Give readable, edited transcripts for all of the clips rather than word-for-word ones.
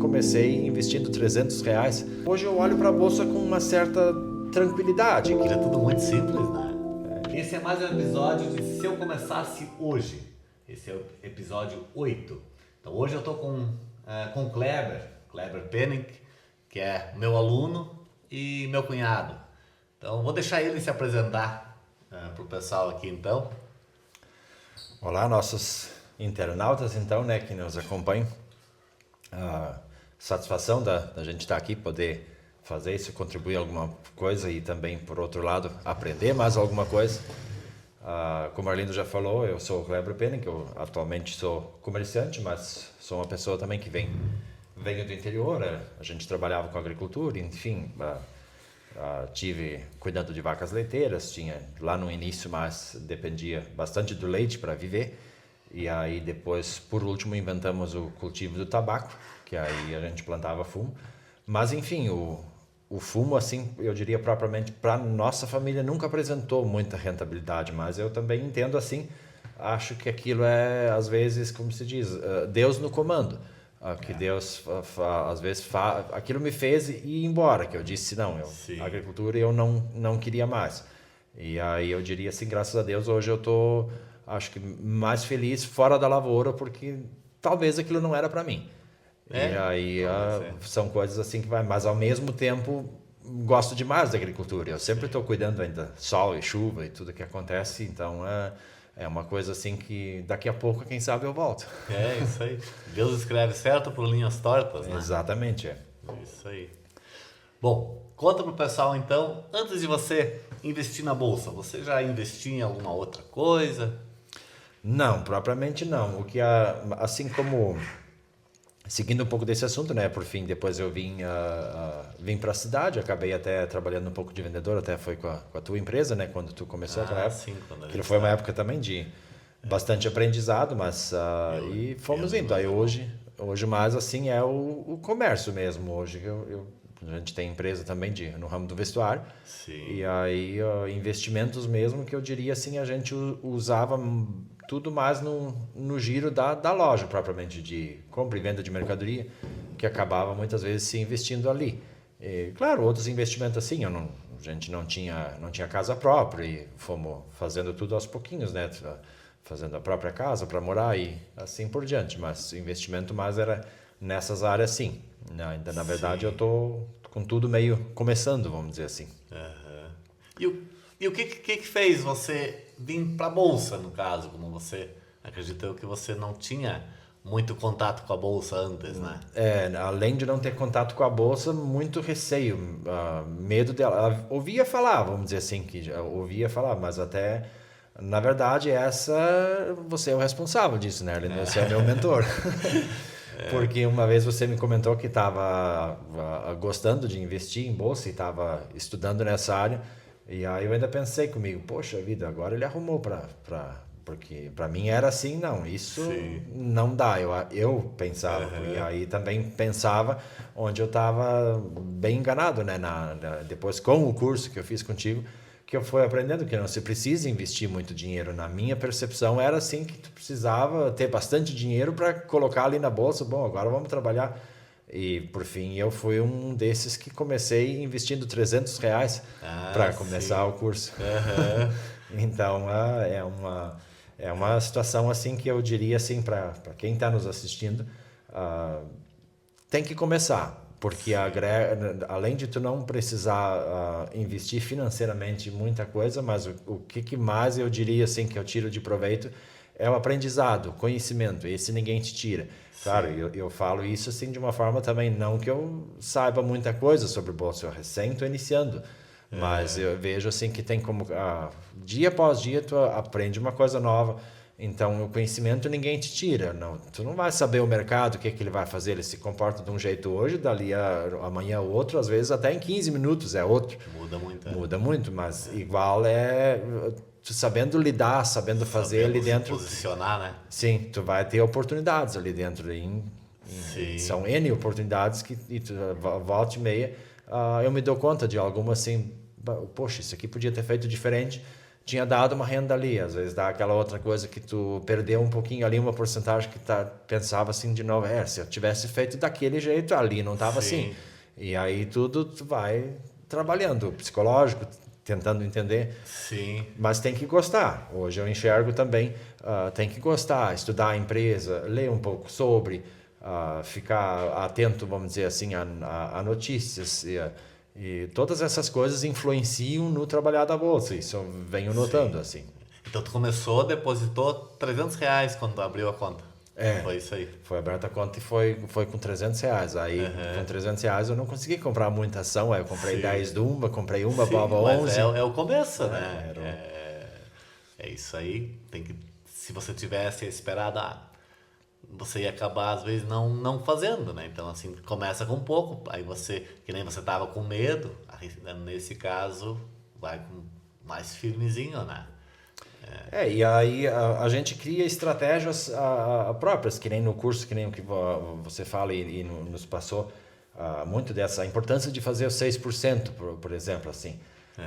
comecei investindo R$300. Hoje eu olho para a bolsa com uma certa tranquilidade. É tudo muito simples, né? Esse é mais um episódio de Se Eu Começasse Hoje. Esse é o episódio 8. Então hoje eu estou com o Kleber Penning, que é meu aluno e meu cunhado. Então vou deixar ele se apresentar para o pessoal aqui então. Olá, nossos internautas então, né, que nos acompanham. Satisfação da gente estar aqui, poder fazer isso, contribuir alguma coisa e também, por outro lado, aprender mais alguma coisa. Como o Arlindo já falou, eu sou o Kleber Penning, eu atualmente sou comerciante, mas sou uma pessoa também que venho do interior. A gente trabalhava com agricultura, enfim, tive cuidando de vacas leiteiras, tinha lá no início, mas dependia bastante do leite para viver. E aí depois, por último, inventamos o cultivo do tabaco, que aí a gente plantava fumo. Mas enfim, o fumo, assim, eu diria propriamente, para nossa família nunca apresentou muita rentabilidade, mas eu também entendo assim, acho que aquilo é, às vezes, como se diz, Deus no comando. Que Deus, às vezes, aquilo me fez ir embora, que eu disse, não, a agricultura eu não queria mais. E aí eu diria assim, graças a Deus, hoje eu estou, acho que mais feliz fora da lavoura, porque talvez aquilo não era para mim. E aí são coisas assim que vai, mas ao mesmo tempo gosto demais da agricultura. Eu sempre estou cuidando ainda sol e chuva e tudo que acontece, então é uma coisa assim que daqui a pouco, quem sabe, eu volto. É isso aí. Deus escreve certo por linhas tortas, né? Exatamente, Isso aí. Bom, conta pro pessoal então, antes de você investir na bolsa, você já investiu em alguma outra coisa? Não, propriamente não. O que assim como seguindo um pouco desse assunto, né? Por fim, depois eu vim para a cidade, acabei até trabalhando um pouco de vendedor, até foi com a tua empresa, né? Quando tu começou aquela época. Sim, quando Aquilo foi uma época também de bastante aprendizado, mas e fomos indo. Aí hoje mais assim é o comércio mesmo. Hoje a gente tem empresa também no ramo do vestuário. Sim. E aí investimentos mesmo que eu diria assim, a gente usava tudo mais no giro da loja propriamente, de compra e venda de mercadoria, que acabava muitas vezes se investindo ali. E, claro, outros investimentos assim, a gente não tinha casa própria e fomos fazendo tudo aos pouquinhos, né? Fazendo a própria casa para morar e assim por diante, mas o investimento mais era nessas áreas sim. Ainda na verdade eu tô com tudo meio começando, vamos dizer assim. Uhum. E o que fez você vir para a bolsa, no caso, como você acreditou que você não tinha muito contato com a bolsa antes, né? Além de não ter contato com a bolsa, muito receio, medo dela. Ela ouvia falar, vamos dizer assim, ouvia falar, mas até, na verdade, você é o responsável disso, né, Arlindo? Você é meu mentor. Porque uma vez você me comentou que estava gostando de investir em bolsa e estava estudando nessa área. E aí eu ainda pensei comigo, poxa vida, agora ele arrumou porque para mim era assim, não, isso não dá, eu pensava. E aí também pensava onde eu estava bem enganado, né? Depois com o curso que eu fiz contigo, que eu fui aprendendo que não se precisa investir muito dinheiro. Na minha percepção era assim, que tu precisava ter bastante dinheiro para colocar ali na bolsa. Bom, agora vamos trabalhar. E por fim eu fui um desses que comecei investindo R$300 para começar o curso. Então é uma situação assim que eu diria assim para quem está nos assistindo, tem que começar. Porque além de tu não precisar investir financeiramente muita coisa, mas o que mais eu diria assim que eu tiro de proveito é o aprendizado, conhecimento. Esse ninguém te tira. Claro, eu falo isso assim de uma forma também, não que eu saiba muita coisa sobre bolsa, eu recém estou iniciando. Mas eu vejo assim que tem como dia após dia tu aprende uma coisa nova. Então o conhecimento ninguém te tira, tu não vai saber o mercado, o que ele vai fazer, ele se comporta de um jeito hoje, dali amanhã outro, às vezes até em 15 minutos é outro. Muda muito, mas igual tu sabendo lidar, sabendo fazer ali dentro. Se posicionar, né? Sim, tu vai ter oportunidades ali dentro. São N oportunidades que tu, volta e meia, eu me dou conta de alguma assim, poxa, isso aqui podia ter feito diferente. tinha dado uma renda ali. Às vezes dá aquela outra coisa que tu perdeu um pouquinho ali, uma porcentagem que pensava assim de novo, se eu tivesse feito daquele jeito ali, não estava assim. E aí tudo tu vai trabalhando, psicológico, tentando entender. Sim. Mas tem que gostar. Hoje eu enxergo também, tem que gostar, estudar a empresa, ler um pouco sobre, ficar atento, vamos dizer assim, a notícias. E todas essas coisas influenciam no trabalhar da bolsa. Isso eu venho notando, assim. Então tu começou, depositou R$ 300 quando abriu a conta. Foi isso aí. Foi aberta a conta e foi com R$ 300. Aí com R$ 300 eu não consegui comprar muita ação. Aí eu comprei 10 de uma, comprei uma, baba 11. É o começo, né? É isso aí. Se você tivesse esperado, você ia acabar às vezes não fazendo, né? Então assim, começa com pouco, aí que nem você tava com medo, nesse caso vai com mais firmezinho, né? E aí a gente cria estratégias próprias, que nem no curso, que nem o que você fala e nos passou muito dessa importância de fazer os 6%, por exemplo, assim.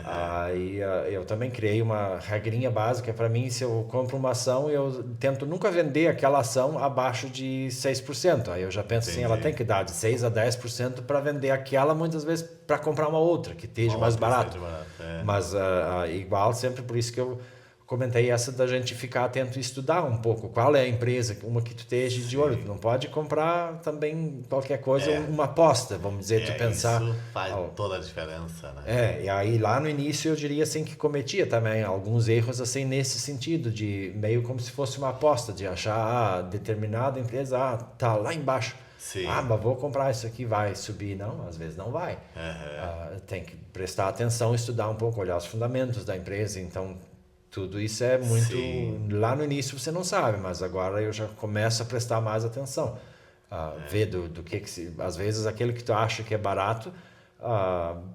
Aí eu também criei uma regrinha básica para mim. Se eu compro uma ação, eu tento nunca vender aquela ação abaixo de 6%. Aí eu já penso assim, ela tem que dar de 6 a 10% para vender aquela, muitas vezes para comprar uma outra que esteja mais barato. Mas igual, sempre por isso que eu comentei essa da gente ficar atento e estudar um pouco qual é a empresa, uma que tu esteja de olho. Tu não pode comprar também qualquer coisa, uma aposta, vamos dizer, tu pensar. Isso faz toda a diferença, né? E aí lá no início eu diria assim que cometia também alguns erros assim nesse sentido, de meio como se fosse uma aposta, de achar determinada empresa, tá lá embaixo. Sim. Mas vou comprar isso aqui, vai subir. Não, às vezes não vai. Tem que prestar atenção, estudar um pouco, olhar os fundamentos da empresa. Então tudo isso é muito... Sim. Lá no início você não sabe, mas agora eu já começo a prestar mais atenção. Ver do que às vezes aquele que tu acha que é barato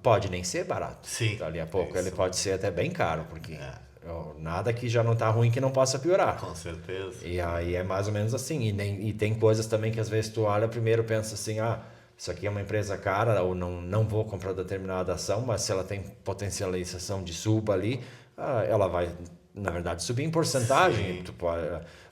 pode nem ser barato. Sim. Dali a pouco ele pode ser até bem caro, porque nada que já não está ruim que não possa piorar. Com certeza. E aí é mais ou menos assim. E tem coisas também que às vezes tu olha primeiro e pensa assim, isso aqui é uma empresa cara, ou não vou comprar determinada ação, mas se ela tem potencialização de suba ali, ela vai, na verdade, subir em porcentagem. Tu pode,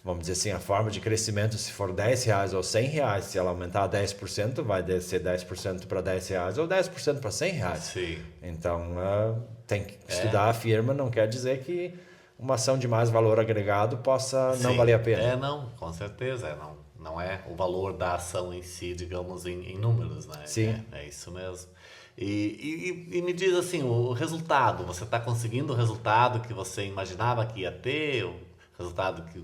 vamos dizer assim, a forma de crescimento, se for R$10 ou R$100, se ela aumentar 10%, vai ser 10% para R$10 ou 10% para R$100. Sim. Então, tem que estudar a firma, não quer dizer que uma ação de mais valor agregado possa não valer a pena. Não, com certeza. Não é o valor da ação em si, digamos, em números, né? Sim. É isso mesmo. E me diz assim, o resultado, você está conseguindo o resultado que você imaginava que ia ter? O resultado que...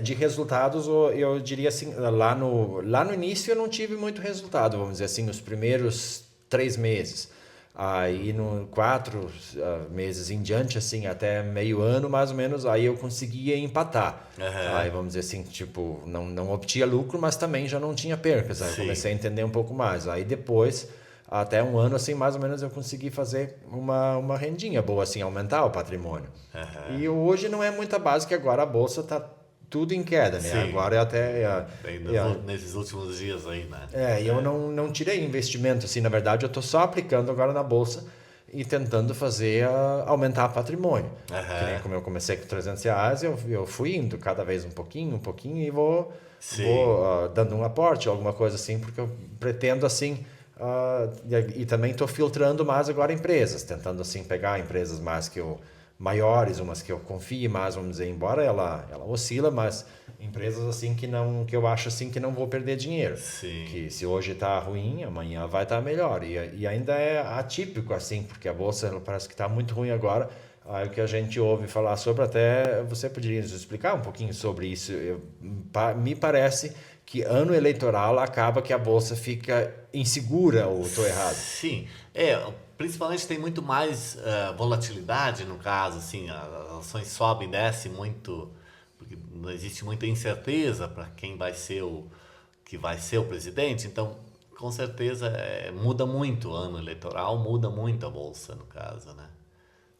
De resultados, eu diria assim, lá no início eu não tive muito resultado, vamos dizer assim, os primeiros 3 meses. Aí, 4 meses em diante, assim, até meio ano, mais ou menos, aí eu conseguia empatar. Aí, vamos dizer assim, tipo, não obtinha lucro, mas também já não tinha percas. Aí eu comecei a entender um pouco mais. Aí depois, até um ano, assim, mais ou menos, eu consegui fazer uma rendinha boa, assim, aumentar o patrimônio. E hoje não é muita base, que agora a bolsa está tudo em queda, né? Sim. Agora é até... nesses últimos dias aí, né? E eu não tirei investimento, assim, na verdade, eu estou só aplicando agora na bolsa e tentando fazer aumentar o patrimônio. Que nem como eu comecei com R$300, eu fui indo cada vez um pouquinho, e vou dando um aporte, alguma coisa assim, porque eu pretendo, assim... e também estou filtrando mais agora empresas, tentando, assim, pegar empresas mais maiores, umas que eu confie mais, vamos dizer, embora ela oscila, mas empresas assim que eu acho assim que não vou perder dinheiro. Sim. Que se hoje está ruim, amanhã vai estar melhor. E ainda é atípico assim, porque a bolsa parece que está muito ruim agora. Aí o que a gente ouve falar sobre, até você poderia nos explicar um pouquinho sobre isso. Me parece que ano eleitoral acaba que a bolsa fica insegura, ou estou errado? Sim, principalmente tem muito mais volatilidade no caso, assim, as ações sobem e descem muito, porque não existe muita incerteza para quem vai ser o presidente, então com certeza muda muito o ano eleitoral, muda muito a bolsa no caso, né?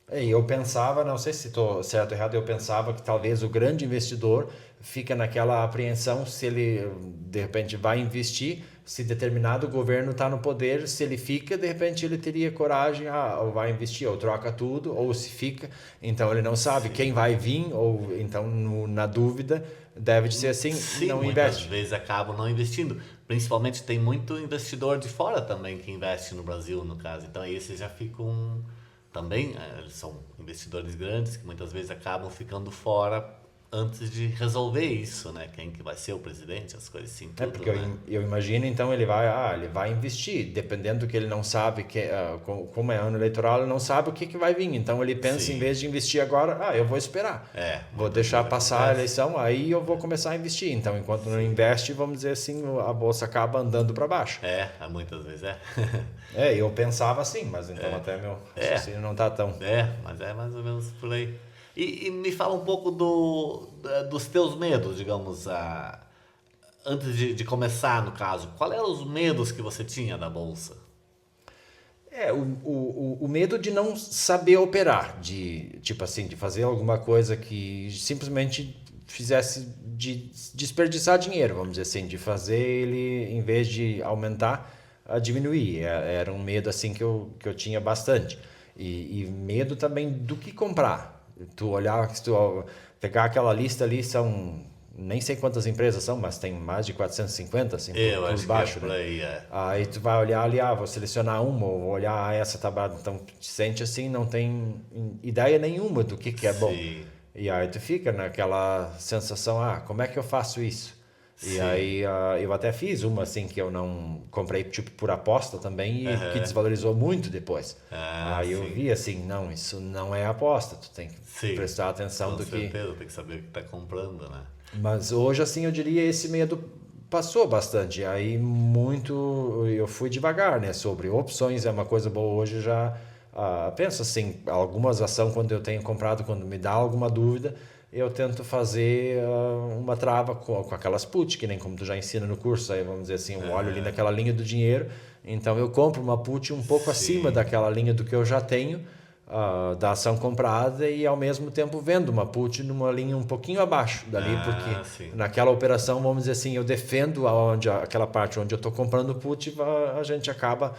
Eu pensava, não sei se estou certo ou errado, eu pensava que talvez o grande investidor fica naquela apreensão se ele de repente vai investir se determinado governo está no poder, se ele fica, de repente ele teria coragem, ou vai investir, ou troca tudo, ou se fica, então ele não sabe quem vai vir, ou então na dúvida, deve de ser assim, Sim, não muitas investe. vezes acabam não investindo. Principalmente tem muito investidor de fora também que investe no Brasil, no caso. Então aí esses já ficam também, eles são investidores grandes que muitas vezes acabam ficando fora antes de resolver isso, né? Quem que vai ser o presidente, as coisas assim, tudo, Porque né? eu imagino, então, ele vai investir, dependendo que ele não sabe, como é ano eleitoral, ele não sabe o que vai vir. Então, ele pensa, Sim. em vez de investir agora, eu vou esperar. Vou deixar passar a eleição, aí eu vou começar a investir. Então, enquanto não investe, vamos dizer assim, a bolsa acaba andando para baixo. Muitas vezes Eu pensava assim, mas então até meu raciocínio não está tão... mas é mais ou menos por aí. E me fala um pouco dos teus medos, digamos, antes de começar, no caso. Qual eram os medos que você tinha da bolsa? O medo de não saber operar, de fazer alguma coisa que simplesmente fizesse de desperdiçar dinheiro, vamos dizer assim, de fazer ele, em vez de aumentar, a diminuir. Era um medo assim que eu tinha bastante. E medo também do que comprar. Tu olhar, se tu pegar aquela lista ali, são nem sei quantas empresas são, mas tem mais de 450, assim, por baixo, por aí, Aí tu vai olhar ali, vou selecionar uma, ou vou olhar essa tá barata. Então, tu te sente assim, não tem ideia nenhuma do que é bom. E aí tu fica naquela sensação, como é que eu faço isso? E aí eu até fiz uma assim que eu não comprei tipo por aposta também e que desvalorizou muito depois. Aí eu vi assim, não, isso não é aposta, tu tem que prestar atenção do que... Com certeza, tem que saber o que está comprando, né? Mas hoje assim eu diria esse medo passou bastante. Aí eu fui devagar, né? Sobre opções é uma coisa boa hoje já. Penso assim, algumas ações quando eu tenho comprado, quando me dá alguma dúvida, eu tento fazer uma trava com aquelas put, que nem como tu já ensina no curso, aí vamos dizer assim, eu olho ali naquela linha do dinheiro, então eu compro uma put um pouco acima daquela linha do que eu já tenho, da ação comprada, e ao mesmo tempo vendo uma put numa linha um pouquinho abaixo dali, porque naquela operação, vamos dizer assim, eu defendo aquela parte onde eu estou comprando put, a gente acaba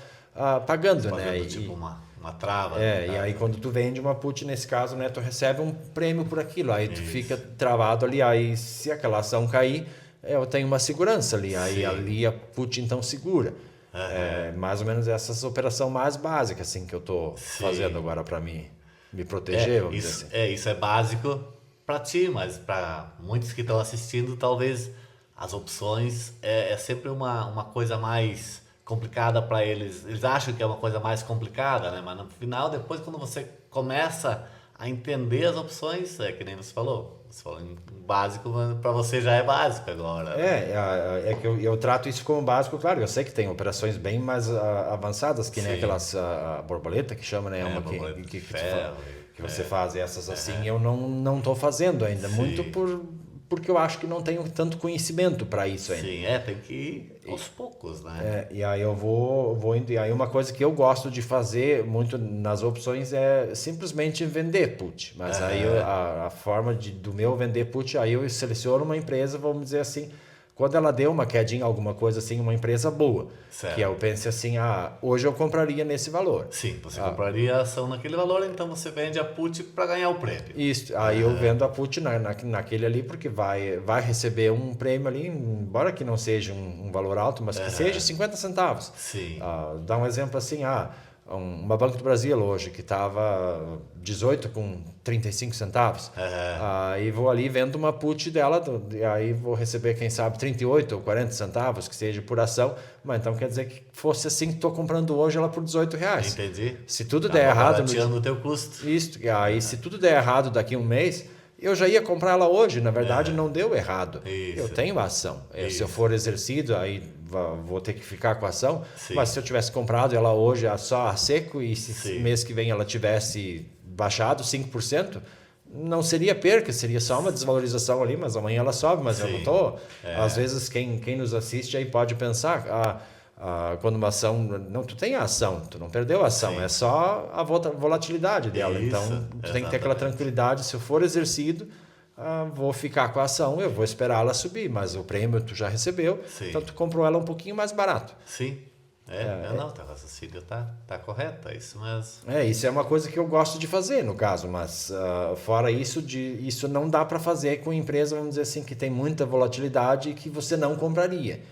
pagando, né? Tipo uma trava. E aí quando tu vende uma put, nesse caso, né, tu recebe um prêmio por aquilo, aí tu fica travado ali, aí se aquela ação cair, eu tenho uma segurança ali, aí ali a put então segura. Mais ou menos essa operação mais básica assim que eu tô fazendo agora para me proteger, vamos dizer assim. Isso é básico para ti, mas para muitos que estão assistindo, talvez as opções é sempre uma coisa mais complicada para eles. Eles acham que é uma coisa mais complicada, né? Mas no final, depois, quando você começa a entender as opções, é que nem você falou em básico, mas para você já é básico agora. É que eu trato isso como básico, claro. Eu sei que tem operações bem mais avançadas, que nem aquelas borboleta que chama, né? Uma que você faz essas assim. Eu não estou fazendo ainda, muito porque eu acho que não tenho tanto conhecimento para isso ainda. Tem que ir aos poucos, né? E aí eu vou indo. E aí uma coisa que eu gosto de fazer muito nas opções é simplesmente vender put. Mas aí a forma do meu vender put, aí eu seleciono uma empresa, vamos dizer assim, quando ela deu uma quedinha, alguma coisa assim, uma empresa boa. Que eu pense assim, hoje eu compraria nesse valor. Sim, você compraria a ação naquele valor, então você vende a put para ganhar o prêmio. Isso, aí eu vendo a put naquele ali, porque vai receber um prêmio ali, embora que não seja um valor alto, mas que seja 50 centavos. Dá um exemplo assim, uma Banco do Brasil hoje, que estava 18 com 35 centavos. Aí vou ali vendo uma put dela, aí vou receber, quem sabe, 38 ou 40 centavos, que seja por ação. Mas então quer dizer que fosse assim que estou comprando hoje ela por R$18. Entendi. Se tudo der errado... o teu custo. Isso, aí se tudo der errado daqui a um mês, eu já ia comprar ela hoje. Na verdade, não deu errado. Eu tenho a ação. Se eu for exercido, aí vou ter que ficar com a ação. Mas se eu tivesse comprado ela hoje só a seco e se mês que vem ela tivesse baixado 5%, não seria perca, seria só uma desvalorização ali, mas amanhã ela sobe, mas eu não estou. Às vezes quem nos assiste aí pode pensar, quando uma ação... Não, tu tem a ação, tu não perdeu a ação, é só a volatilidade dela. Então, tu tem que ter aquela tranquilidade, se eu for exercido, vou ficar com a ação, eu vou esperar ela subir, mas o prêmio tu já recebeu, Sim. então tu comprou ela um pouquinho mais barato. Sim. Não, teu raciocínio tá correto, é isso mesmo. Isso é uma coisa que eu gosto de fazer, no caso, mas fora isso, isso não dá para fazer com empresa, vamos dizer assim, que tem muita volatilidade e que você não compraria.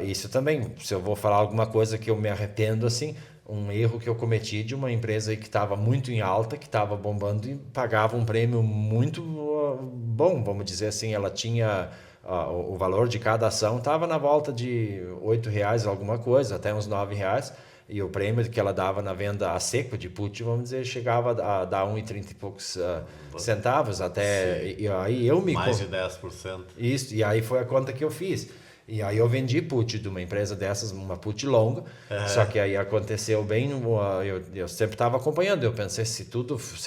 Isso também, se eu vou falar alguma coisa que eu me arrependo, assim, um erro que eu cometi de uma empresa aí que estava muito em alta, que estava bombando e pagava um prêmio muito bom, vamos dizer assim, ela tinha... o valor de cada ação estava na volta de R$8 alguma coisa, até uns R$9. E o prêmio que ela dava na venda a seco de put, vamos dizer, chegava a dar 1,30 e poucos centavos até. E aí eu me... Mais de 10%. Isso, e aí foi a conta que eu fiz. E aí eu vendi put de uma empresa dessas, uma put longa, só que aí aconteceu bem, eu sempre estava acompanhando, eu pensei se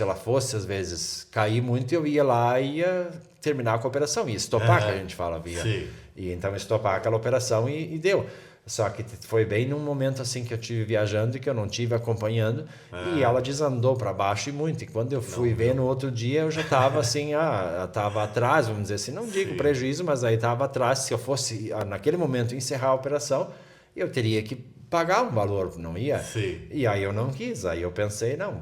ela fosse às vezes cair muito, eu ia lá e ia terminar com a operação, ia estopar, que a gente fala, e então estopar aquela operação e deu. Só que foi bem num momento assim que eu estive viajando e que eu não estive acompanhando e ela desandou para baixo e muito. E quando eu fui ver no outro dia, eu já estava assim, estava atrás, vamos dizer assim, não digo prejuízo, mas aí estava atrás. Se eu fosse naquele momento encerrar a operação, eu teria que pagar um valor, não ia? Sim. E aí eu não quis, aí eu pensei, não,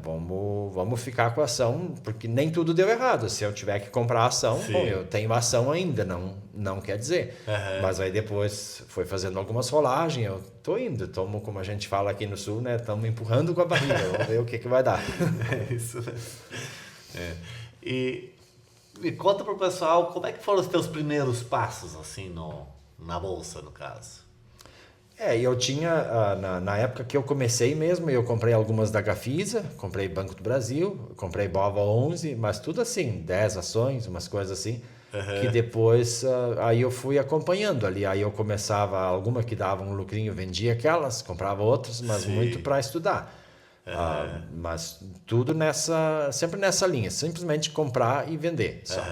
vamos ficar com a ação, porque nem tudo deu errado. Se eu tiver que comprar a ação, bom, eu tenho a ação ainda, não quer dizer. Mas aí depois foi fazendo algumas rolagens, eu tô indo, como a gente fala aqui no Sul, né, estamos empurrando com a barriga, vamos ver o que vai dar. É isso mesmo. E me conta pro pessoal, como é que foram os teus primeiros passos, assim, na Bolsa, no caso? Eu tinha, na época que eu comecei mesmo, eu comprei algumas da Gafisa, comprei Banco do Brasil, comprei Bova 11, mas tudo assim, 10 ações, umas coisas assim, que depois aí eu fui acompanhando ali, aí eu começava, alguma que dava um lucrinho, vendia aquelas, comprava outras, mas muito para estudar. Mas tudo sempre nessa linha, simplesmente comprar e vender só.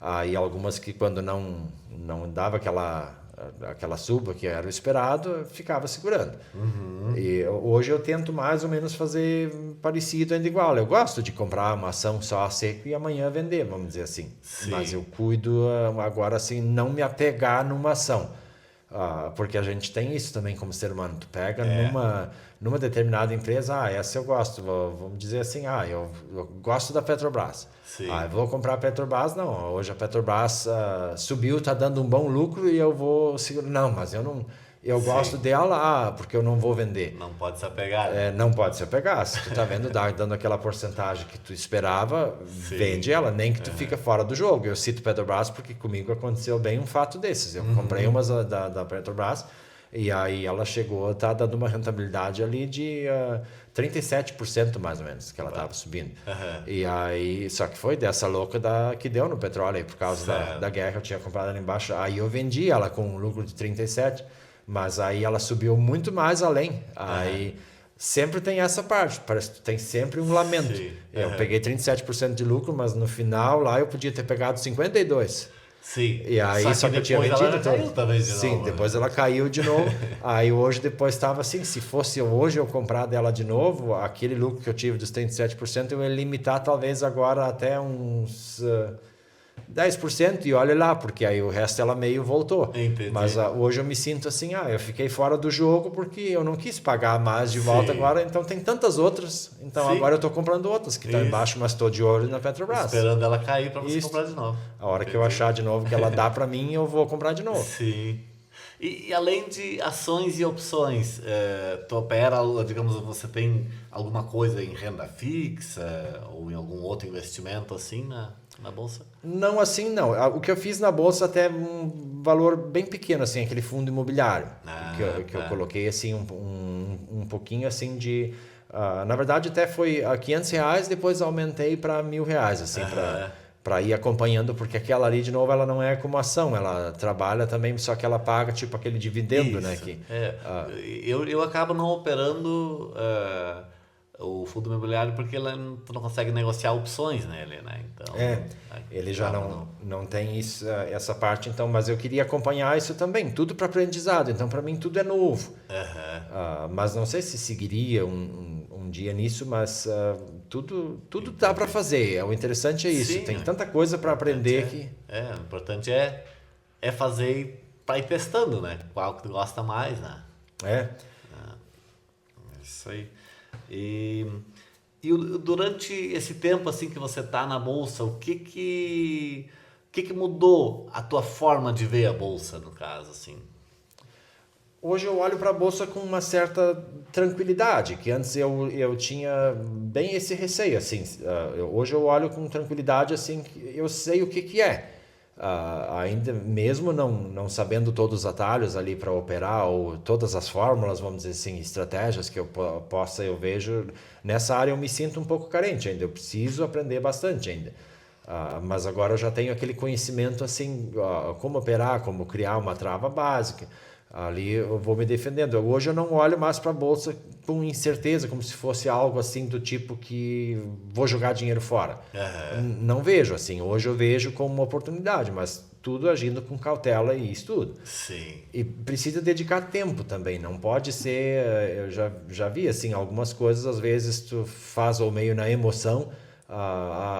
Aí algumas que quando não dava aquela suba que era o esperado, ficava segurando. E hoje eu tento mais ou menos fazer parecido, ainda igual. Eu gosto de comprar uma ação só a seco e amanhã vender, vamos dizer assim. Mas eu cuido agora assim, não me apegar numa ação. Porque a gente tem isso também como ser humano. Tu pega numa determinada empresa, essa eu gosto. Vamos dizer assim, eu gosto da Petrobras. Eu vou comprar a Petrobras, não. Hoje a Petrobras subiu, está dando um bom lucro e eu vou segurar. Não, mas eu não... Eu gosto dela, porque eu não vou vender. Não pode se apegar. Não pode se apegar. Se tu tá vendo, dando aquela porcentagem que tu esperava, vende ela, nem que tu fica fora do jogo. Eu cito Petrobras porque comigo aconteceu bem um fato desses. Eu comprei umas da Petrobras e aí ela chegou, tá dando uma rentabilidade ali de 37% mais ou menos, que ela estava subindo. E aí, só que foi dessa louca que deu no petróleo aí, por causa da guerra, eu tinha comprado ali embaixo. Aí eu vendi ela com um lucro de 37%. Mas aí ela subiu muito mais além. Aí sempre tem essa parte. Parece que tem sempre um lamento. Eu peguei 37% de lucro, mas no final lá eu podia ter pegado 52%. E aí só que eu tinha vendido. Ela caiu também de novo. Sim, depois ela caiu de novo. Aí hoje depois estava assim, se fosse hoje eu comprar dela de novo, aquele lucro que eu tive dos 37%, eu ia limitar talvez agora até uns 10% e olha lá, porque aí o resto ela meio voltou. Entendi. Mas hoje eu me sinto assim, eu fiquei fora do jogo porque eu não quis pagar mais de volta agora, então tem tantas outras, então agora eu estou comprando outras que estão embaixo, mas estou de olho na Petrobras. Esperando ela cair para você comprar de novo. A hora que eu achar de novo que ela dá para mim, eu vou comprar de novo. Sim. E além de ações e opções, tu opera, digamos, você tem alguma coisa em renda fixa ou em algum outro investimento assim na bolsa? Não, assim não. O que eu fiz na bolsa até um valor bem pequeno, assim, aquele fundo imobiliário que eu coloquei assim um pouquinho assim de, na verdade até foi R$500, depois aumentei para R$1.000 assim para ir acompanhando, porque aquela ali de novo ela não é como ação, ela trabalha também, só que ela paga tipo aquele dividendo, né? Eu acabo não operando o fundo imobiliário porque tu não consegue negociar opções nele, né? Então, Ele já não tem isso, essa parte, então, mas eu queria acompanhar isso também, tudo para aprendizado, então para mim tudo é novo. Mas não sei se seguiria um dia nisso, mas tudo dá para fazer. O interessante é isso, Sim, tem tanta coisa para aprender que... o importante é fazer para ir testando, né? Qual que tu gosta mais, né? É. Isso aí. E durante esse tempo assim que você tá na bolsa, o que mudou a tua forma de ver a bolsa, no caso, assim? Hoje eu olho para a bolsa com uma certa tranquilidade, que antes eu tinha bem esse receio, assim. Hoje eu olho com tranquilidade, assim, que eu sei o que é. Ainda mesmo não sabendo todos os atalhos ali para operar ou todas as fórmulas, vamos dizer assim, estratégias que eu vejo nessa área, eu me sinto um pouco carente ainda. Eu preciso aprender bastante ainda. Mas agora eu já tenho aquele conhecimento assim, como operar, como criar uma trava básica. Ali eu vou me defendendo. Hoje eu não olho mais para a bolsa com incerteza, como se fosse algo assim do tipo que vou jogar dinheiro fora. Não vejo assim. Hoje eu vejo como uma oportunidade, mas tudo agindo com cautela e estudo. Sim. E precisa dedicar tempo também. Não pode ser. Eu já vi assim algumas coisas. Às vezes tu faz ou meio na emoção,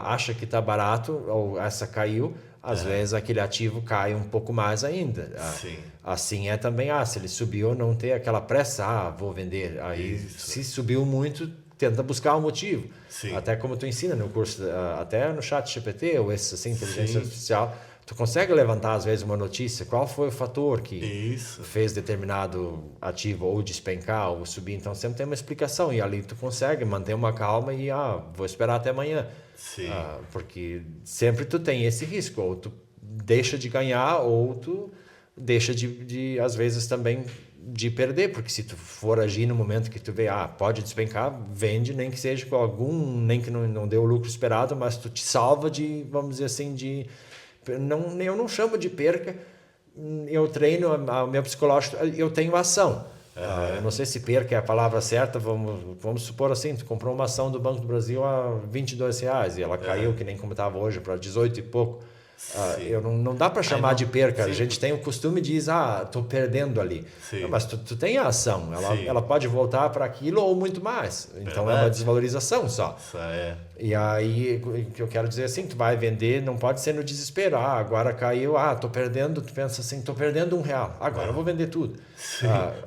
acha que está barato ou essa caiu. Às vezes aquele ativo cai um pouco mais ainda. Sim. Assim é também, se ele subiu, não ter aquela pressa, vou vender. Aí, se subiu muito, tenta buscar um motivo. Sim. Até como tu ensina no curso, até no chat GPT ou esse assim, inteligência artificial, tu consegue levantar às vezes uma notícia, qual foi o fator que fez determinado ativo ou despencar ou subir. Então sempre tem uma explicação e ali tu consegue manter uma calma e vou esperar até amanhã. Sim. Porque sempre tu tem esse risco, ou tu deixa de ganhar ou tu deixa de às vezes também de perder, porque se tu for agir no momento que tu vê, pode despencar, vende, nem que seja com nem que não dê o lucro esperado, mas tu te salva de, vamos dizer assim, eu não chamo de perca, eu treino o meu psicológico, eu tenho ação. Eu não sei se perca é a palavra certa, vamos supor assim, tu comprou uma ação do Banco do Brasil a R$22 e ela caiu, que nem como estava hoje, para 18 e pouco. Não dá para chamar de perca. A gente tem o costume de dizer, estou perdendo ali. Não, mas tu tem a ação, ela pode voltar para aquilo ou muito mais. Então é uma desvalorização só. Isso é. E aí, o que eu quero dizer assim, tu vai vender, não pode ser no desespero. Agora caiu, tô perdendo, tu pensa assim, tô perdendo R$1, agora eu vou vender tudo.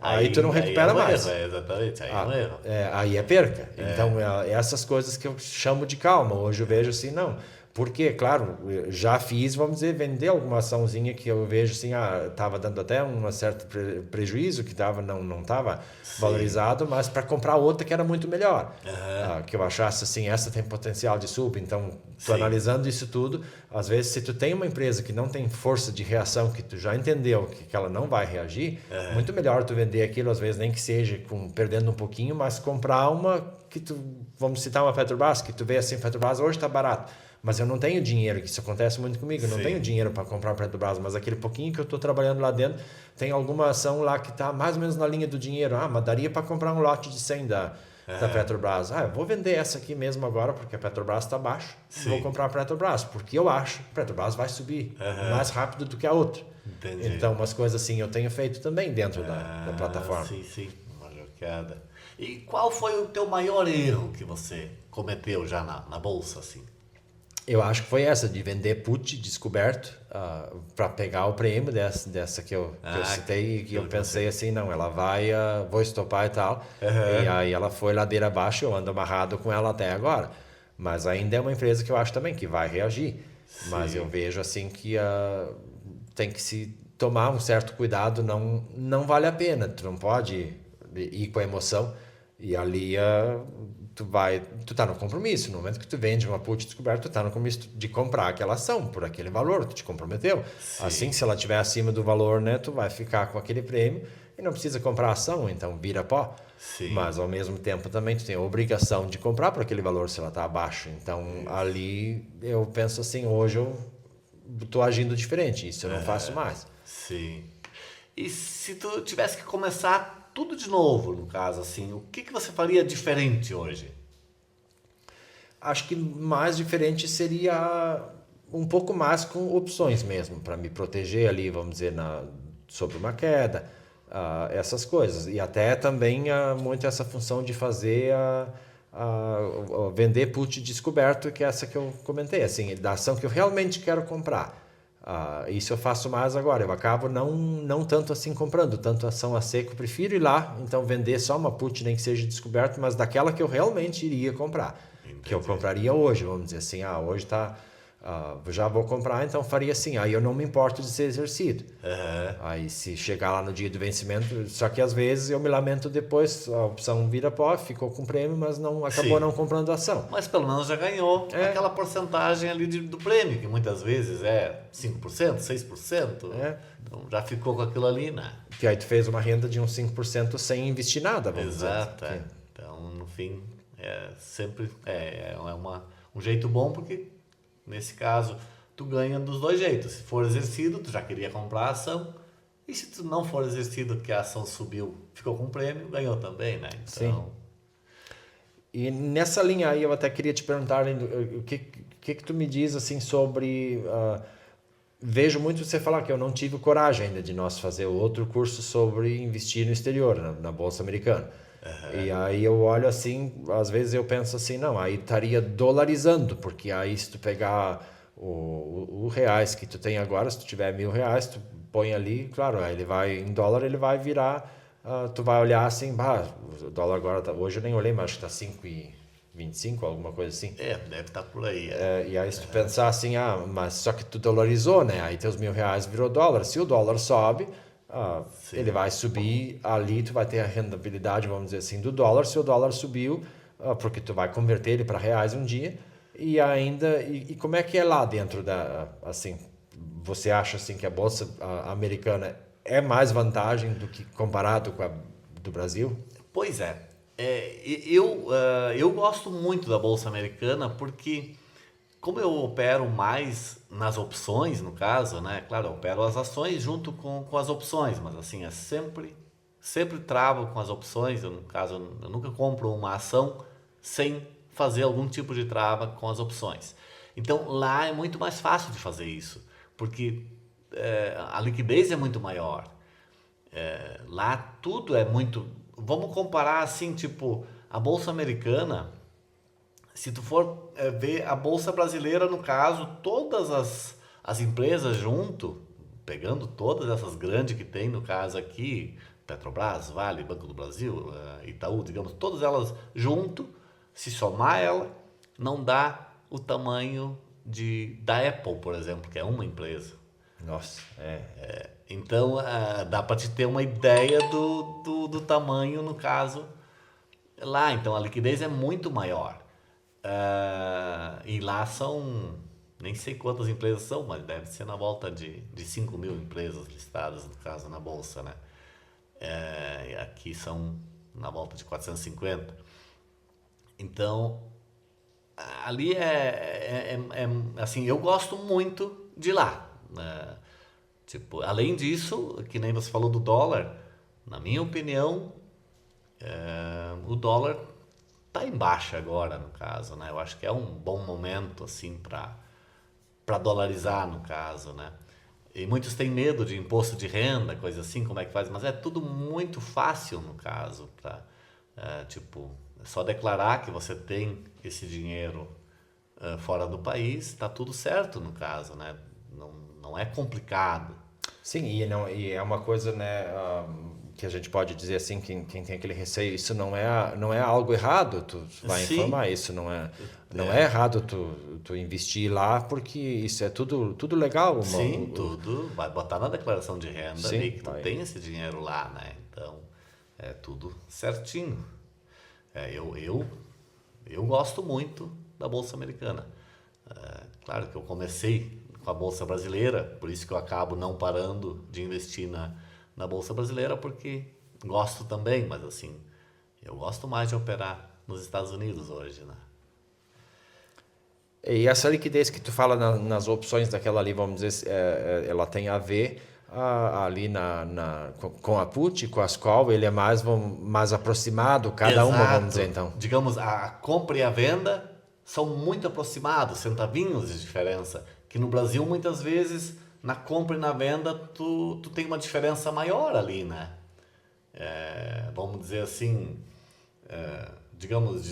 Aí tu não recupera mais. Exatamente, aí é um erro. Aí é perca. Então, essas coisas que eu chamo de calma. Hoje eu vejo assim, não. Porque, claro, já fiz, vamos dizer, vender alguma açãozinha que eu vejo assim, estava dando até um certo prejuízo, que não estava valorizado, mas para comprar outra que era muito melhor. Que eu achasse assim, essa tem potencial de sub. Então, tu analisando isso tudo, às vezes se tu tem uma empresa que não tem força de reação, que tu já entendeu que ela não vai reagir, muito melhor tu vender aquilo, às vezes nem que seja perdendo um pouquinho, mas comprar uma que vamos citar uma Petrobras, que tu vê assim, Petrobras hoje está barato. Mas eu não tenho dinheiro, que isso acontece muito comigo, eu não tenho dinheiro para comprar a Petrobras, mas aquele pouquinho que eu estou trabalhando lá dentro, tem alguma ação lá que está mais ou menos na linha do dinheiro. Mas daria para comprar um lote de 100 da Petrobras. Eu vou vender essa aqui mesmo agora, porque a Petrobras está baixa. Vou comprar a Petrobras, porque eu acho que a Petrobras vai subir mais rápido do que a outra. Entendi. Então, umas coisas assim eu tenho feito também dentro da plataforma. Sim, uma jogada. E qual foi o teu maior erro que você cometeu já na bolsa, assim? Eu acho que foi essa, de vender put descoberto para pegar o prêmio dessa que eu citei, e que eu pensei assim, não, ela vai, vou estopar e tal. E aí ela foi ladeira abaixo, eu ando amarrado com ela até agora. Mas ainda é uma empresa que eu acho também que vai reagir. Mas eu vejo assim que tem que se tomar um certo cuidado, não vale a pena. Tu não pode ir com a emoção e ali... tu tá no compromisso. No momento que tu vende uma put descoberta, tu tá no compromisso de comprar aquela ação por aquele valor, tu te comprometeu. Assim, se ela estiver acima do valor, né, tu vai ficar com aquele prêmio e não precisa comprar ação, então vira pó. Mas ao mesmo tempo também tu tem a obrigação de comprar por aquele valor se ela tá abaixo. Então ali eu penso assim, hoje eu tô agindo diferente, isso eu não faço mais. Sim. E se tu tivesse que começar tudo de novo, no caso, assim, o que você faria diferente hoje? Acho que mais diferente seria um pouco mais com opções mesmo, para me proteger ali, vamos dizer, sobre uma queda, essas coisas. E até também muito essa função de fazer vender put descoberto, que é essa que eu comentei, assim, da ação que eu realmente quero comprar. Isso eu faço mais agora. Eu acabo não tanto assim comprando, tanto ação a seco. Eu prefiro ir lá, então vender só uma put, nem que seja descoberto, mas daquela que eu realmente iria comprar. Entendi. Que eu compraria hoje, vamos dizer assim. Hoje tá, já vou comprar, então faria assim. Aí eu não me importo de ser exercido. Aí se chegar lá no dia do vencimento, só que às vezes eu me lamento depois, a opção vira pó, ficou com prêmio, mas acabou Sim. não comprando a ação. Mas pelo menos já ganhou aquela porcentagem ali do prêmio, que muitas vezes é 5%, 6%. Então já ficou com aquilo ali, né? Que aí tu fez uma renda de uns 5% sem investir nada, vamos Exato. dizer. Então, no fim, sempre um jeito bom, porque nesse caso tu ganha dos dois jeitos. Se for exercido, tu já queria comprar a ação. E se tu não for exercido, que a ação subiu, ficou com prêmio, ganhou também, né? Então, Sim. E nessa linha aí eu até queria te perguntar o que tu me diz assim sobre vejo muito você falar que eu não tive coragem ainda de nós fazer outro curso sobre investir no exterior, na Bolsa Americana. E aí eu olho assim, às vezes eu penso assim, não, aí estaria dolarizando, porque aí se tu pegar o reais que tu tem agora, se tu tiver R$1.000, tu põe ali, claro, aí ele vai, em dólar ele vai virar, tu vai olhar assim, o dólar agora, hoje eu nem olhei, mas acho que está 5,25, alguma coisa assim. deve estar por aí. E aí se tu pensar assim, mas só que tu dolarizou, né? Aí teus R$1.000 virou dólar. Se o dólar sobe, ele vai subir ali, tu vai ter a rentabilidade, vamos dizer assim, do dólar. Se o dólar subiu, porque tu vai converter ele para reais um dia, e ainda, e como é que é lá dentro assim, você acha assim que a Bolsa americana é mais vantagem do que comparado com a do Brasil? Pois é. Eu gosto muito da Bolsa Americana porque, como eu opero mais nas opções, no caso, né? Claro, eu opero as ações junto com as opções, mas assim, sempre travo com as opções. No caso, eu nunca compro uma ação sem fazer algum tipo de trava com as opções. Então, lá é muito mais fácil de fazer isso, porque a liquidez é muito maior. Lá tudo é muito... Vamos comparar assim, tipo, a Bolsa Americana, se tu for ver a Bolsa Brasileira, no caso, todas as empresas junto, pegando todas essas grandes que tem, no caso aqui, Petrobras, Vale, Banco do Brasil, Itaú, digamos, todas elas junto, se somar ela, não dá o tamanho da Apple, por exemplo, que é uma empresa. Nossa, Então, dá para te ter uma ideia do tamanho, no caso, lá. Então, a liquidez é muito maior. E lá são, nem sei quantas empresas são, mas deve ser na volta de 5.000 empresas listadas, no caso, na Bolsa, né? E aqui são na volta de 450. Então, ali assim, eu gosto muito de lá, né? Tipo, além disso, que nem você falou do dólar, na minha opinião, o dólar tá em baixa agora, no caso, né? Eu acho que é um bom momento, assim, para dolarizar, no caso, né? E muitos têm medo de imposto de renda, coisa assim, como é que faz? Mas é tudo muito fácil, no caso, tipo, é só declarar que você tem esse dinheiro fora do país, tá tudo certo, no caso, né? Não é complicado. Sim, e é uma coisa, né, que a gente pode dizer assim, quem tem aquele receio, isso não é algo errado, tu vai Sim. informar, isso não é errado tu investir lá, porque isso é tudo legal. Sim, tudo vai botar na declaração de renda. Sim, ali que tu tem esse dinheiro lá, né? Então, é tudo certinho. Eu gosto muito da Bolsa Americana. Claro que eu comecei com a Bolsa Brasileira, por isso que eu acabo não parando de investir na Bolsa Brasileira, porque gosto também, mas assim, eu gosto mais de operar nos Estados Unidos hoje, né? E essa liquidez que tu fala nas opções daquela ali, vamos dizer, ela tem a ver ali com a put, com a Skol, ele é mais aproximado, cada uma, vamos dizer, então. Digamos, a compra e a venda são muito aproximados, centavinhos de diferença. Que no Brasil, muitas vezes, na compra e na venda, tu tem uma diferença maior ali, né? Vamos dizer assim, digamos,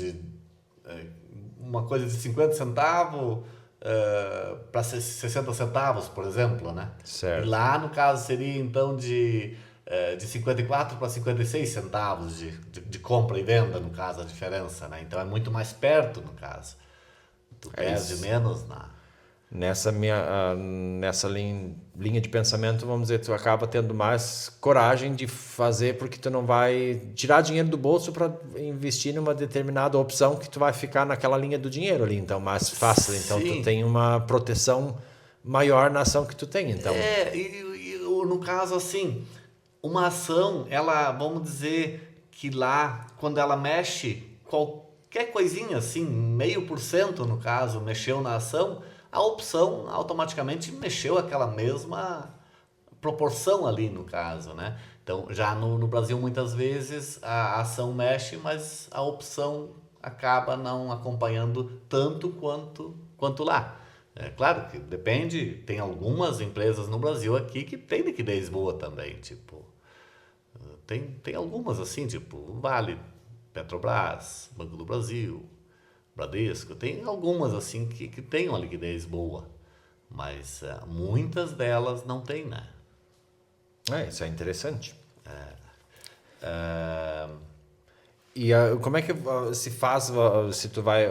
uma coisa de 50 centavos para 60 centavos, por exemplo, né? Certo. E lá, no caso, seria então de 54 para 56 centavos de compra e venda, no caso, a diferença, né? Então é muito mais perto, no caso. Tu perde menos nessa linha de pensamento, vamos dizer, tu acaba tendo mais coragem de fazer, porque tu não vai tirar dinheiro do bolso para investir numa determinada opção que tu vai ficar naquela linha do dinheiro ali, então mais fácil. Então Sim. tu tem uma proteção maior na ação que tu tem. Então. No caso, assim, uma ação, ela, vamos dizer que lá, quando ela mexe qualquer coisinha, assim, 0,5% no caso, mexeu na ação, a opção automaticamente mexeu aquela mesma proporção ali, no caso, né? Então, já no Brasil, muitas vezes, a ação mexe, mas a opção acaba não acompanhando tanto quanto lá. É claro que depende, tem algumas empresas no Brasil aqui que tem liquidez boa também, tipo, tem algumas assim, tipo, Vale, Petrobras, Banco do Brasil, Bradesco, tem algumas assim que tem uma liquidez boa, mas muitas delas não tem, né? Isso é interessante. É, E como é que se faz, se tu vai,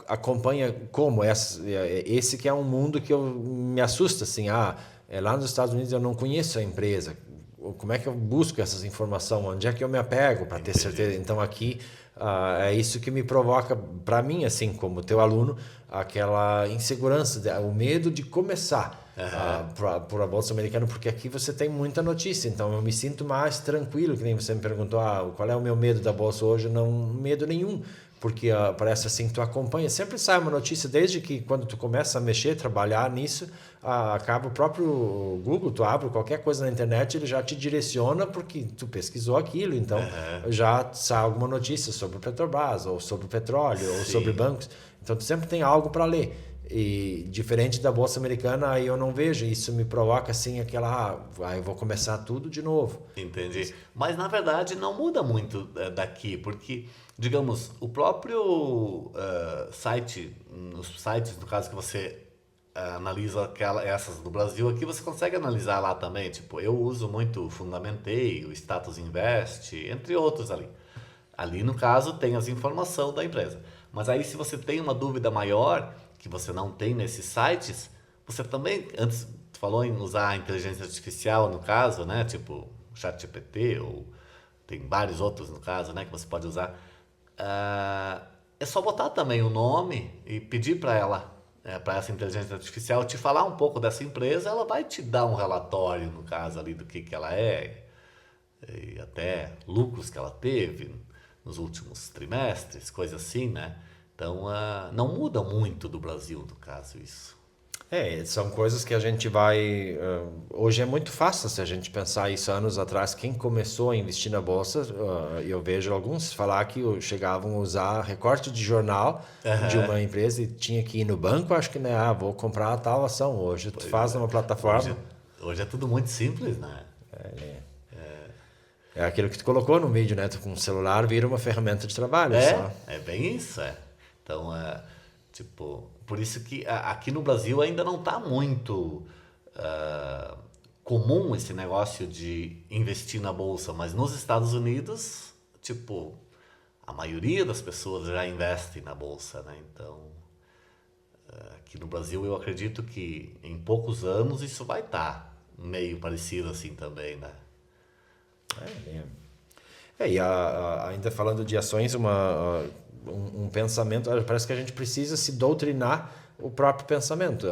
acompanha como? Esse que é um mundo que me assusta, assim, lá nos Estados Unidos eu não conheço a empresa, como é que eu busco essas informações, onde é que eu me apego para ter certeza? Então aqui é isso que me provoca, para mim, assim, como teu aluno, aquela insegurança, o medo de começar. Por a Bolsa Americana, porque aqui você tem muita notícia, então eu me sinto mais tranquilo, que nem você me perguntou, qual é o meu medo da Bolsa hoje? Não, medo nenhum, porque parece assim que tu acompanha, sempre sai uma notícia, desde que quando tu começa a mexer, trabalhar nisso, acaba o próprio Google, tu abre qualquer coisa na internet, ele já te direciona porque tu pesquisou aquilo, então já sai alguma notícia sobre o Petrobras, ou sobre o petróleo, ou sobre bancos, então tu sempre tem algo para ler. E diferente da Bolsa Americana, aí eu não vejo, isso me provoca assim aquela, eu vou começar tudo de novo. Entendi. Mas na verdade não muda muito daqui, porque, digamos, o próprio site, nos sites, no caso que você analisa essas do Brasil, aqui você consegue analisar lá também, tipo, eu uso muito o Fundamentei, o Status Invest, entre outros ali. Ali, no caso, tem as informações da empresa. Mas aí, se você tem uma dúvida maior, que você não tem nesses sites, você também, antes tu falou em usar a inteligência artificial, no caso, né? Tipo, ChatGPT, ou tem vários outros, no caso, né? Que você pode usar. É só botar também o nome e pedir para ela, para essa inteligência artificial, te falar um pouco dessa empresa, ela vai te dar um relatório, no caso ali, do que ela é, e até lucros que ela teve nos últimos trimestres, coisa assim, né? Então, não muda muito do Brasil, no caso, isso. São coisas que a gente vai... hoje é muito fácil se a gente pensar isso anos atrás. Quem começou a investir na Bolsa, eu vejo alguns falar que chegavam a usar recorte de jornal de uma empresa e tinha que ir no banco, acho que, né? Vou comprar a tal ação. Hoje tu faz numa plataforma... Hoje é tudo muito simples, né? É aquilo que tu colocou no vídeo, né? Tu com o celular vira uma ferramenta de trabalho. É bem isso, Então, tipo, por isso que aqui no Brasil ainda não está muito comum esse negócio de investir na bolsa, mas nos Estados Unidos, tipo, a maioria das pessoas já investem na bolsa, né? Então, aqui no Brasil eu acredito que em poucos anos isso vai estar meio parecido assim também, né? E ainda falando de ações, um pensamento, parece que a gente precisa se doutrinar o próprio pensamento.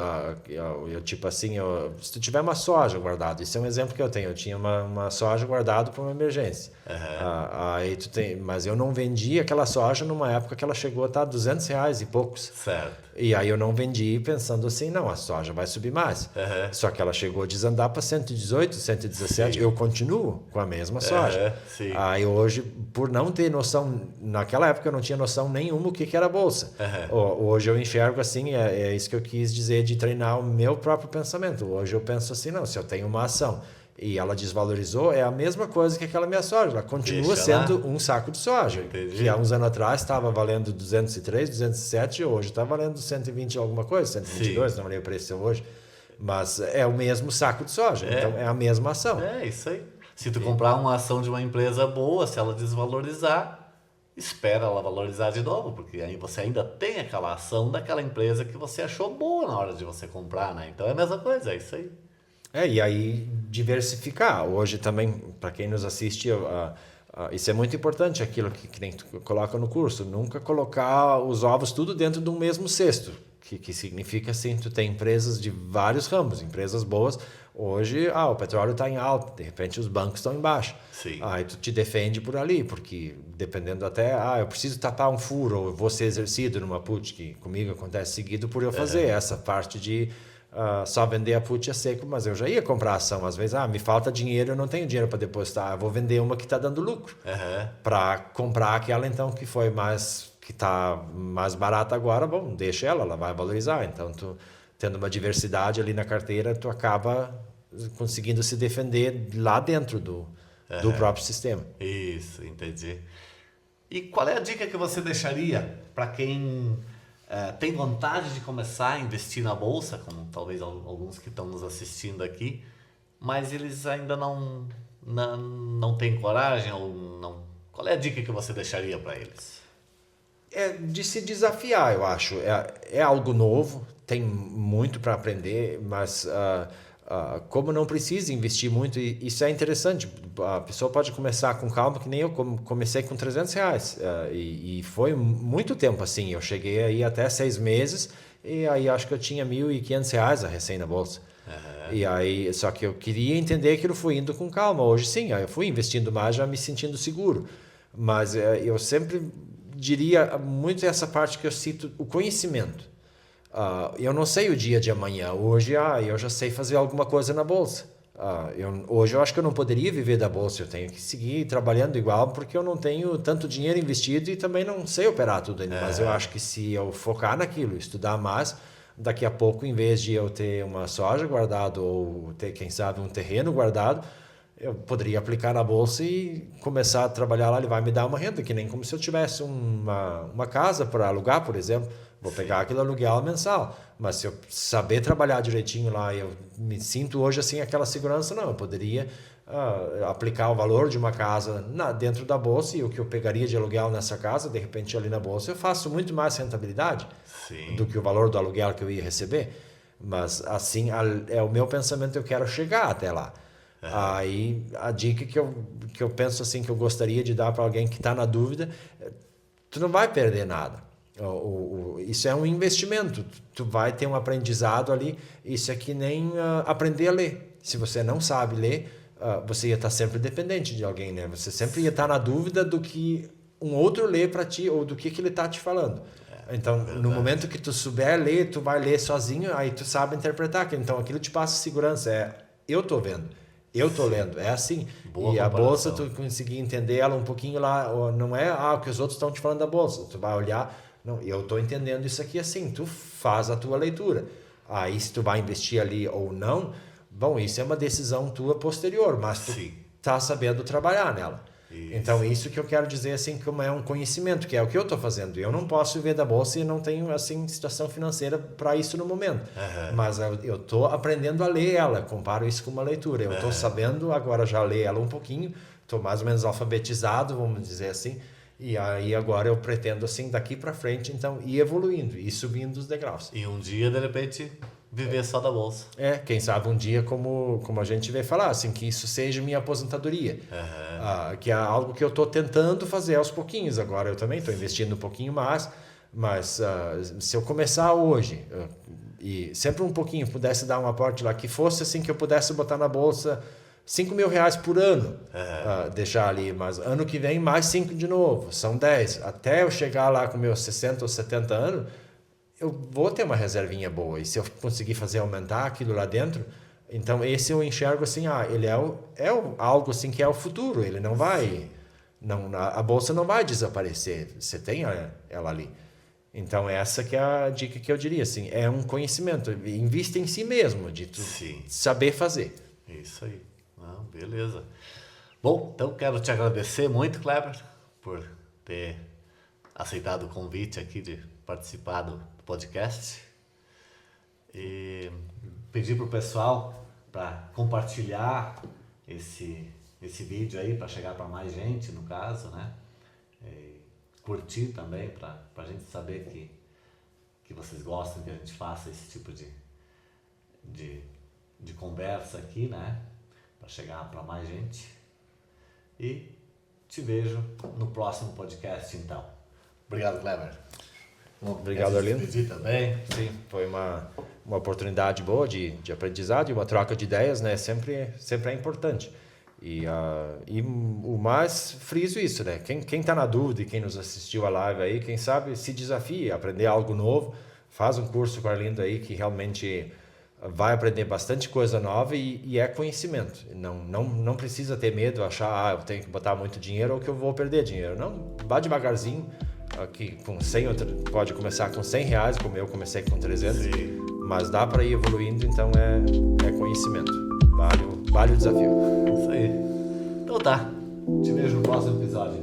Tipo assim, se tu tiver uma soja guardada, isso é um exemplo que eu tenho. Eu tinha uma soja guardada para uma emergência. Aí mas eu não vendi aquela soja numa época que ela chegou a estar R$200 e poucos. Certo. E aí eu não vendi pensando assim, não, a soja vai subir mais. Só que ela chegou a desandar para 118, 117. Sim. Eu continuo com a mesma soja. Sim. Aí hoje, por não ter noção, naquela época eu não tinha noção nenhuma o que era bolsa. Hoje eu enxergo assim, é isso que eu quis dizer de treinar o meu próprio pensamento. Hoje eu penso assim, não, se eu tenho uma ação e ela desvalorizou, é a mesma coisa que aquela minha soja. Ela continua sendo um saco de soja. Entendi. Que há uns anos atrás estava valendo 203, 207 e hoje está valendo 120 alguma coisa, 122, Sim. Não lembro o preço hoje. Mas é o mesmo saco de soja, então é a mesma ação. É isso aí. Se tu comprar uma ação de uma empresa boa, se ela desvalorizar, espera ela valorizar de novo, porque aí você ainda tem aquela ação daquela empresa que você achou boa na hora de você comprar, né? Então é a mesma coisa, é isso aí. E aí diversificar. Hoje também, para quem nos assiste, isso é muito importante, aquilo que nem tu coloca no curso. Nunca colocar os ovos tudo dentro de um mesmo cesto. Que significa assim, tu tem empresas de vários ramos, empresas boas. Hoje, o petróleo está em alta, de repente os bancos estão em baixa. Sim. Aí tu te defende por ali, porque dependendo até, eu preciso tapar um furo, ou eu vou ser exercido numa put, que comigo acontece seguido por eu fazer essa parte de só vender a put a seco, mas eu já ia comprar a ação. Às vezes, me falta dinheiro, eu não tenho dinheiro para depositar, eu vou vender uma que está dando lucro, para comprar aquela então que foi que está mais barata agora, bom, deixa ela vai valorizar. Então, tu tendo uma diversidade ali na carteira, tu acaba conseguindo se defender lá dentro do próprio sistema. Isso, entendi. E qual é a dica que você deixaria para quem tem vontade de começar a investir na bolsa, como talvez alguns que estão nos assistindo aqui, mas eles ainda não têm coragem ou não? Qual é a dica que você deixaria para eles? É de se desafiar, eu acho. É algo novo, tem muito para aprender, mas como não precisa investir muito, isso é interessante. A pessoa pode começar com calma, que nem eu comecei com R$300. E foi muito tempo assim. Eu cheguei aí até 6 meses e aí acho que eu tinha R$1.500 a recém na bolsa. E aí, só que eu queria entender que eu fui indo com calma. Hoje sim, eu fui investindo mais, já me sentindo seguro. Mas eu sempre diria muito essa parte que eu cito, o conhecimento. Eu não sei o dia de amanhã. Hoje eu já sei fazer alguma coisa na bolsa. Hoje eu acho que eu não poderia viver da bolsa. Eu tenho que seguir trabalhando igual porque eu não tenho tanto dinheiro investido e também não sei operar tudo ainda. Mas eu acho que se eu focar naquilo, estudar mais, daqui a pouco, em vez de eu ter uma soja guardada ou ter, quem sabe, um terreno guardado, eu poderia aplicar na bolsa e começar a trabalhar lá. Ele vai me dar uma renda, que nem como se eu tivesse uma casa para alugar, por exemplo. Vou pegar aquele aluguel mensal. Mas se eu saber trabalhar direitinho lá, eu me sinto hoje assim, aquela segurança, não. Eu poderia aplicar o valor de uma casa dentro da bolsa e o que eu pegaria de aluguel nessa casa, de repente ali na bolsa, eu faço muito mais rentabilidade do que o valor do aluguel que eu ia receber. Mas assim, é o meu pensamento, eu quero chegar até lá. Aí a dica que eu penso assim, que eu gostaria de dar para alguém que está na dúvida, tu não vai perder nada. Isso é um investimento, tu vai ter um aprendizado ali. Isso é que nem aprender a ler. Se você não sabe ler, você ia estar sempre dependente de alguém, né? Você sempre ia estar na dúvida do que um outro lê para ti ou do que ele está te falando. Então, no momento que tu souber ler, tu vai ler sozinho, aí tu sabe interpretar. Então, aquilo te passa segurança. Eu tô vendo, eu tô lendo, é assim. Boa e comparação. A bolsa, tu conseguir entender ela um pouquinho lá, não é o que os outros estão te falando da bolsa. Tu vai olhar, não, eu tô entendendo isso aqui assim. Tu faz a tua leitura. Aí, se tu vai investir ali ou não, bom, isso é uma decisão tua posterior, mas tu tá sabendo trabalhar nela. Isso. Então, isso que eu quero dizer, assim, como é um conhecimento, que é o que eu estou fazendo. Eu não posso viver da bolsa e não tenho, assim, situação financeira para isso no momento. Mas eu estou aprendendo a ler ela, comparo isso com uma leitura. Eu estou sabendo agora já ler ela um pouquinho, estou mais ou menos alfabetizado, vamos dizer assim, e aí agora eu pretendo, assim, daqui para frente, então, ir evoluindo, ir subindo os degraus. E um dia, de repente, viver só da bolsa. Quem sabe um dia, como a gente vai falar, assim, que isso seja minha aposentadoria. Que é algo que eu estou tentando fazer aos pouquinhos agora. Eu também estou investindo um pouquinho mais, Mas se eu começar hoje e sempre um pouquinho pudesse dar um aporte lá, que fosse assim que eu pudesse botar na bolsa R$5.000 por ano, deixar ali, mas ano que vem mais 5 de novo, são 10. Até eu chegar lá com meus 60 ou 70 anos, eu vou ter uma reservinha boa. E se eu conseguir fazer aumentar aquilo lá dentro, então esse eu enxergo assim, ele algo assim que é o futuro, ele não vai, a bolsa não vai desaparecer, você tem ela ali. Então essa que é a dica que eu diria, assim, é um conhecimento, invista em si mesmo, de saber fazer. Isso aí. Beleza. Bom, então quero te agradecer muito, Kleber, por ter aceitado o convite aqui de participar do podcast e pedir para o pessoal para compartilhar esse vídeo aí para chegar para mais gente, no caso, né? E curtir também para a gente saber que vocês gostam que a gente faça esse tipo de conversa aqui, né? Para chegar para mais gente. E te vejo no próximo podcast, então. Obrigado, Kleber. Obrigado, Arlindo. Também. Sim, foi uma oportunidade boa de aprendizado e uma troca de ideias, né? Sempre é importante. E o mais friso isso, né? Quem está na dúvida e quem nos assistiu a live aí, quem sabe se desafia a aprender algo novo, faz um curso com o Arlindo aí que realmente vai aprender bastante coisa nova e é conhecimento. Não precisa ter medo, achar, eu tenho que botar muito dinheiro ou que eu vou perder dinheiro. Não, vá devagarzinho, aqui com 100, pode começar com R$100, como eu comecei com 300, mas dá para ir evoluindo, então é conhecimento. Vale o desafio. Isso aí. Então tá, te vejo no próximo episódio.